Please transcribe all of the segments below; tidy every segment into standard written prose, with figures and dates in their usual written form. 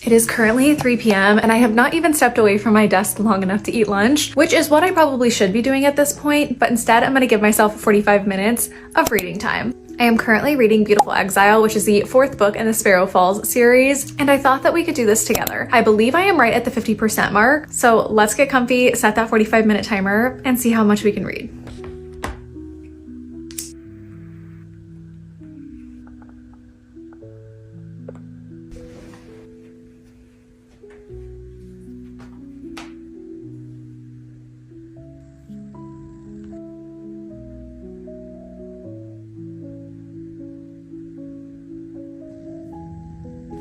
It is currently 3 p.m. and I have not even stepped away from my desk long enough to eat lunch, which is what I probably should be doing at this point, but instead I'm gonna give myself 45 minutes of reading time. I am currently reading Beautiful Exile, which is the 4th book in the Sparrow Falls series, and I thought that we could do this together. I believe I am right at the 50% mark, so let's get comfy, set that 45-minute timer, and see how much we can read.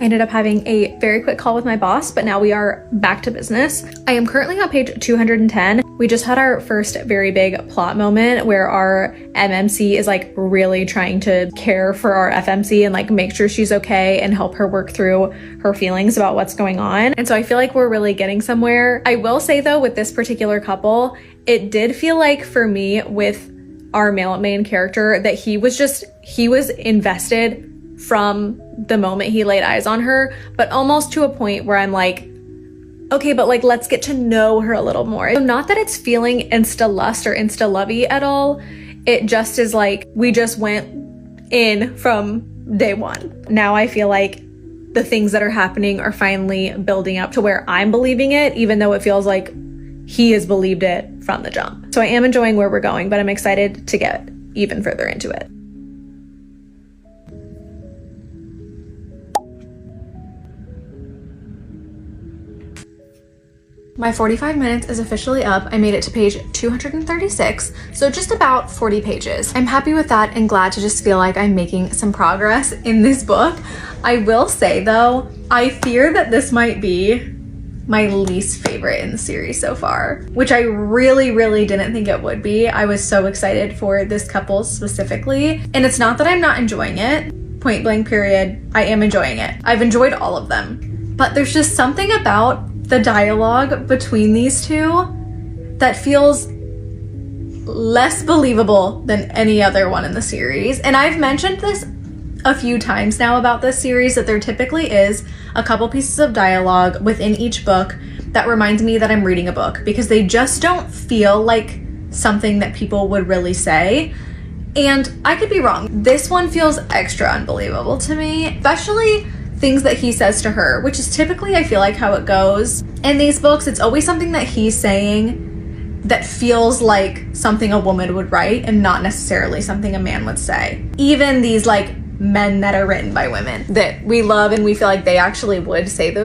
I ended up having a very quick call with my boss, but now we are back to business. I am currently on page 210. We just had our first very big plot moment where our MMC is like really trying to care for our FMC and like make sure she's okay and help her work through her feelings about what's going on. And so I feel like we're really getting somewhere. I will say though, with this particular couple, it did feel like for me with our male main character that he was invested from the moment he laid eyes on her, but almost to a point where I'm like, okay, but like, let's get to know her a little more. So not that it's feeling insta lust or insta lovey at all. It just is like, we just went in from day one. Now I feel like the things that are happening are finally building up to where I'm believing it, even though it feels like he has believed it from the jump. So I am enjoying where we're going, but I'm excited to get even further into it. My 45 minutes is officially up. I made it to page 236, so just about 40 pages. I'm happy with that and glad to just feel like I'm making some progress in this book. I will say though, I fear that this might be my least favorite in the series so far, which I really didn't think it would be. I was so excited for this couple specifically, and it's not that I'm not enjoying it, point blank period. I am enjoying it. I've enjoyed all of them, but there's just something about the dialogue between these two that feels less believable than any other one in the series. And I've mentioned this a few times now about this series, that there typically is a couple pieces of dialogue within each book that reminds me that I'm reading a book, because they just don't feel like something that people would really say. And I could be wrong. This one feels extra unbelievable to me, especially things that he says to her, which is typically, I feel like, how it goes in these books. It's always something that he's saying that feels like something a woman would write and not necessarily something a man would say. Even these like men that are written by women that we love and we feel like they actually would say those